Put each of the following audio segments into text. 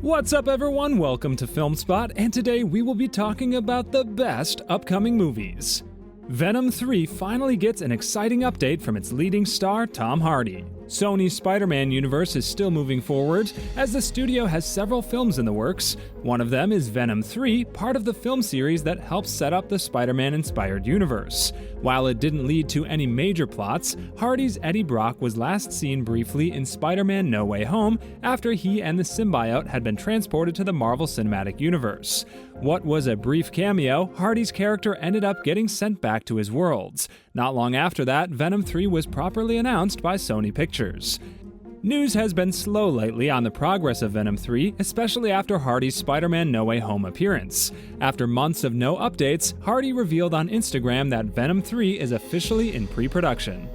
What's up everyone, welcome to FilmSpot, and today we will be talking about the best upcoming movies. Venom 3 finally gets an exciting update from its leading star, Tom Hardy. Sony's Spider-Man universe is still moving forward, as the studio has several films in the works. One of them is Venom 3, part of the film series that helps set up the Spider-Man-inspired universe. While it didn't lead to any major plots, Hardy's Eddie Brock was last seen briefly in Spider-Man No Way Home after he and the symbiote had been transported to the Marvel Cinematic Universe. What was a brief cameo, Hardy's character ended up getting sent back to his worlds. Not long after that, Venom 3 was properly announced by Sony Pictures. News has been slow lately on the progress of Venom 3, especially after Hardy's Spider-Man No Way Home appearance. After months of no updates, Hardy revealed on Instagram that Venom 3 is officially in pre-production.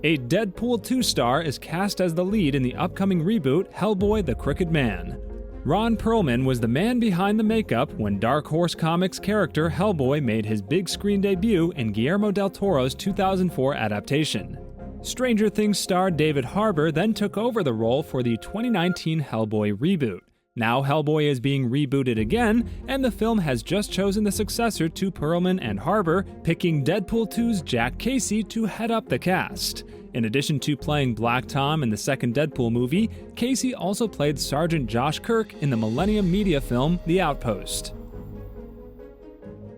A Deadpool 2 star is cast as the lead in the upcoming reboot Hellboy: The Crooked Man. Ron Perlman was the man behind the makeup when Dark Horse Comics character Hellboy made his big screen debut in Guillermo del Toro's 2004 adaptation. Stranger Things star David Harbour then took over the role for the 2019 Hellboy reboot. Now Hellboy is being rebooted again, and the film has just chosen the successor to Perlman and Harbour, picking Deadpool 2's Jack Casey to head up the cast. In addition to playing Black Tom in the second Deadpool movie, Casey also played Sergeant Josh Kirk in the Millennium Media film The Outpost.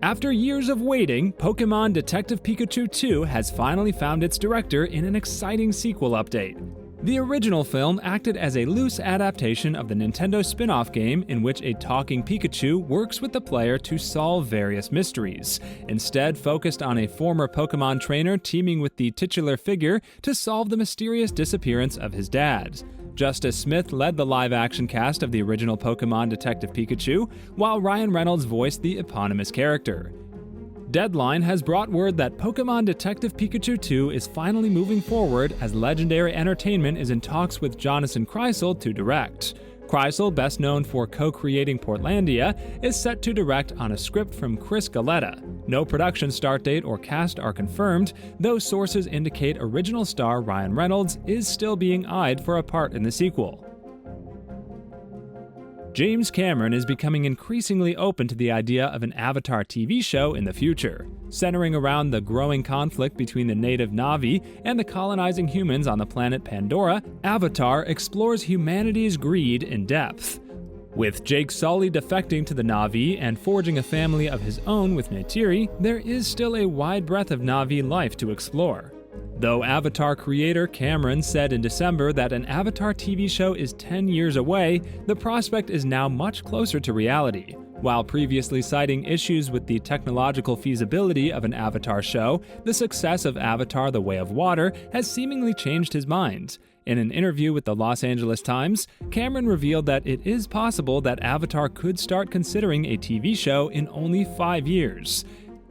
After years of waiting, Pokémon Detective Pikachu 2 has finally found its director in an exciting sequel update. The original film acted as a loose adaptation of the Nintendo spin-off game in which a talking Pikachu works with the player to solve various mysteries, instead focused on a former Pokémon trainer teaming with the titular figure to solve the mysterious disappearance of his dad. Justice Smith led the live-action cast of the original Pokémon Detective Pikachu, while Ryan Reynolds voiced the eponymous character. Deadline has brought word that Pokémon Detective Pikachu 2 is finally moving forward as Legendary Entertainment is in talks with Jonathan Kreisel to direct. Kreisel, best known for co-creating Portlandia, is set to direct on a script from Chris Galletta. No production start date or cast are confirmed, though sources indicate original star Ryan Reynolds is still being eyed for a part in the sequel. James Cameron is becoming increasingly open to the idea of an Avatar TV show in the future. Centering around the growing conflict between the native Na'vi and the colonizing humans on the planet Pandora, Avatar explores humanity's greed in depth. With Jake Sully defecting to the Na'vi and forging a family of his own with Neytiri, there is still a wide breadth of Na'vi life to explore. Though Avatar creator Cameron said in December that an Avatar TV show is 10 years away, the prospect is now much closer to reality. While previously citing issues with the technological feasibility of an Avatar show, the success of Avatar: The Way of Water has seemingly changed his mind. In an interview with the Los Angeles Times, Cameron revealed that it is possible that Avatar could start considering a TV show in only 5 years.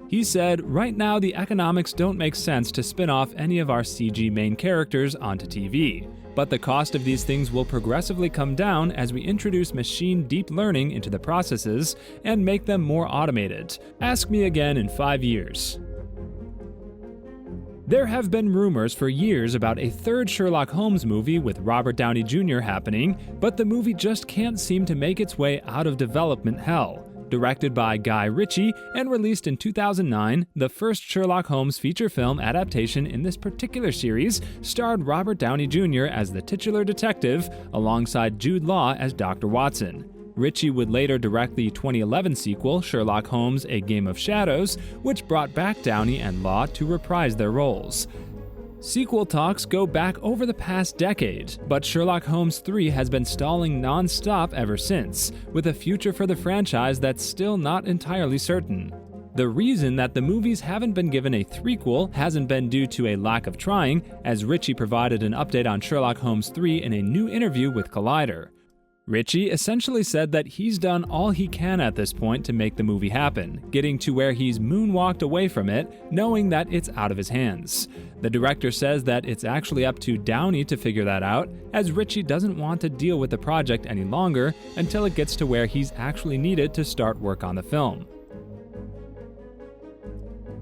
He said, "Right now the economics don't make sense to spin off any of our CG main characters onto TV. But the cost of these things will progressively come down as we introduce machine deep learning into the processes and make them more automated. Ask me again in 5 years." There have been rumors for years about a third Sherlock Holmes movie with Robert Downey Jr. happening, but the movie just can't seem to make its way out of development hell. Directed by Guy Ritchie and released in 2009, the first Sherlock Holmes feature film adaptation in this particular series starred Robert Downey Jr. as the titular detective, alongside Jude Law as Dr. Watson. Ritchie would later direct the 2011 sequel, Sherlock Holmes: A Game of Shadows, which brought back Downey and Law to reprise their roles. Sequel talks go back over the past decade, but Sherlock Holmes 3 has been stalling non-stop ever since, with a future for the franchise that's still not entirely certain. The reason that the movies haven't been given a threequel hasn't been due to a lack of trying, as Ritchie provided an update on Sherlock Holmes 3 in a new interview with Collider. Ritchie essentially said that he's done all he can at this point to make the movie happen, getting to where he's moonwalked away from it, knowing that it's out of his hands. The director says that it's actually up to Downey to figure that out, as Ritchie doesn't want to deal with the project any longer until it gets to where he's actually needed to start work on the film.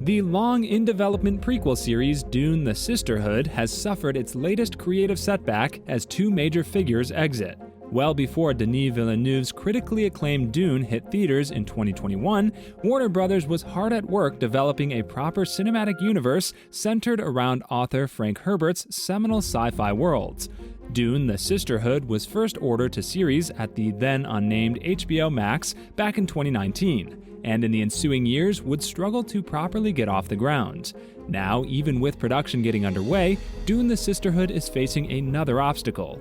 The long in-development prequel series Dune The Sisterhood has suffered its latest creative setback as two major figures exit. Well before Denis Villeneuve's critically acclaimed Dune hit theaters in 2021, Warner Bros. Was hard at work developing a proper cinematic universe centered around author Frank Herbert's seminal sci-fi worlds. Dune The Sisterhood was first ordered to series at the then unnamed HBO Max back in 2019, and in the ensuing years would struggle to properly get off the ground. Now, even with production getting underway, Dune The Sisterhood is facing another obstacle.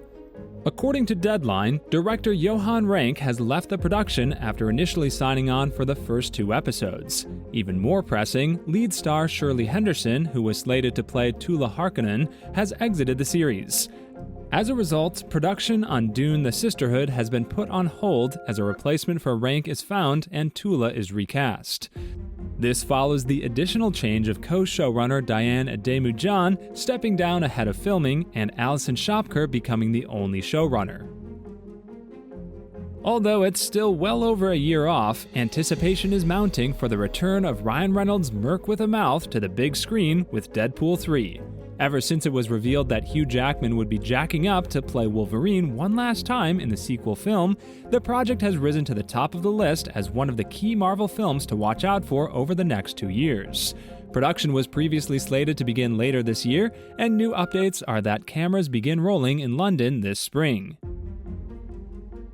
According to Deadline, director Johan Renck has left the production after initially signing on for the first 2 episodes. Even more pressing, lead star Shirley Henderson, who was slated to play Tula Harkonnen, has exited the series. As a result, production on Dune The Sisterhood has been put on hold as a replacement for Renck is found and Tula is recast. This follows the additional change of co-showrunner Diane Ademujahn stepping down ahead of filming and Alison Shopker becoming the only showrunner. Although it's still well over a year off, anticipation is mounting for the return of Ryan Reynolds' Merc with a Mouth to the big screen with Deadpool 3. Ever since it was revealed that Hugh Jackman would be jacking up to play Wolverine one last time in the sequel film, the project has risen to the top of the list as one of the key Marvel films to watch out for over the next 2 years. Production was previously slated to begin later this year, and new updates are that cameras begin rolling in London this spring.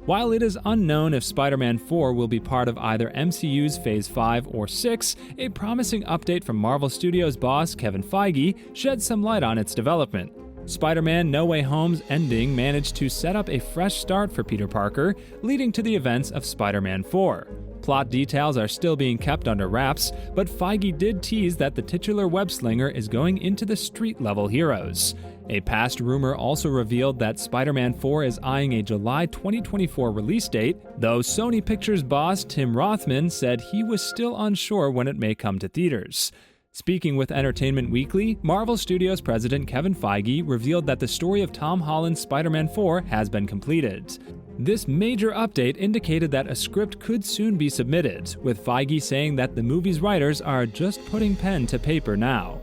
While it is unknown if Spider-Man 4 will be part of either MCU's Phase 5 or 6, a promising update from Marvel Studios boss Kevin Feige sheds some light on its development. Spider-Man No Way Home's ending managed to set up a fresh start for Peter Parker, leading to the events of Spider-Man 4. Plot details are still being kept under wraps, but Feige did tease that the titular web-slinger is going into the street-level heroes. A past rumor also revealed that Spider-Man 4 is eyeing a July 2024 release date, though Sony Pictures boss Tim Rothman said he was still unsure when it may come to theaters. Speaking with Entertainment Weekly, Marvel Studios president Kevin Feige revealed that the story of Tom Holland's Spider-Man 4 has been completed. This major update indicated that a script could soon be submitted, with Feige saying that the movie's writers are just putting pen to paper now.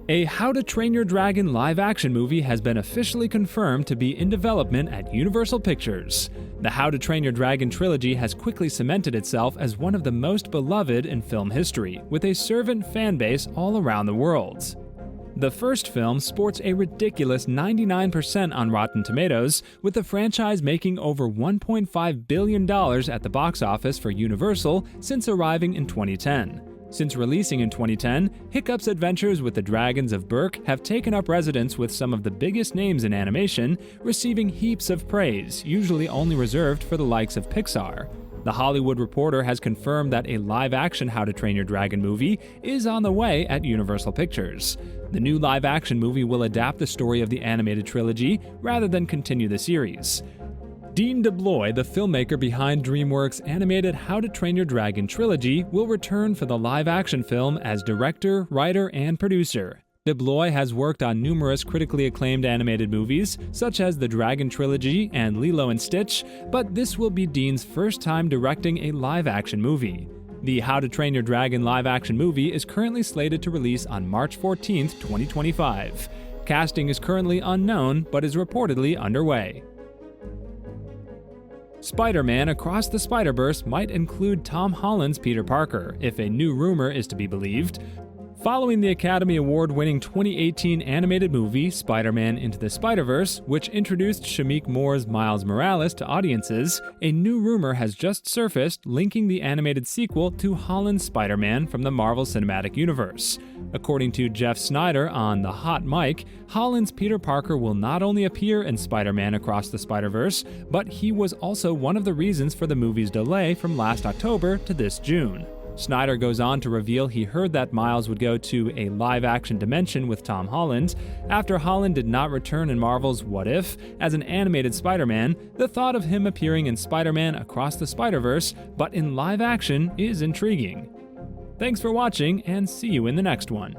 A How to Train Your Dragon live-action movie has been officially confirmed to be in development at Universal Pictures. The How to Train Your Dragon trilogy has quickly cemented itself as one of the most beloved in film history, with a fervent fan base all around the world. The first film sports a ridiculous 99% on Rotten Tomatoes, with the franchise making over $1.5 billion at the box office for Universal since arriving in 2010. Since releasing in 2010, Hiccup's adventures with the Dragons of Berk have taken up residence with some of the biggest names in animation, receiving heaps of praise, usually only reserved for the likes of Pixar. The Hollywood Reporter has confirmed that a live-action How to Train Your Dragon movie is on the way at Universal Pictures. The new live-action movie will adapt the story of the animated trilogy rather than continue the series. Dean DeBlois, the filmmaker behind DreamWorks' animated How to Train Your Dragon trilogy, will return for the live-action film as director, writer, and producer. DeBlois has worked on numerous critically acclaimed animated movies, such as the Dragon Trilogy and Lilo and Stitch, but this will be Dean's first time directing a live-action movie. The How to Train Your Dragon live-action movie is currently slated to release on March 14, 2025. Casting is currently unknown, but is reportedly underway. Spider-Man Across the Spider-Verse might include Tom Holland's Peter Parker, if a new rumor is to be believed. Following the Academy Award-winning 2018 animated movie Spider-Man Into the Spider-Verse, which introduced Shameik Moore's Miles Morales to audiences, a new rumor has just surfaced linking the animated sequel to Holland's Spider-Man from the Marvel Cinematic Universe. According to Jeff Snyder on The Hot Mic, Holland's Peter Parker will not only appear in Spider-Man Across the Spider-Verse, but he was also one of the reasons for the movie's delay from last October to this June. Snyder goes on to reveal he heard that Miles would go to a live-action dimension with Tom Holland. After Holland did not return in Marvel's What If as an animated Spider-Man, the thought of him appearing in Spider-Man Across the Spider-Verse, but in live action, is intriguing. Thanks for watching, and see you in the next one.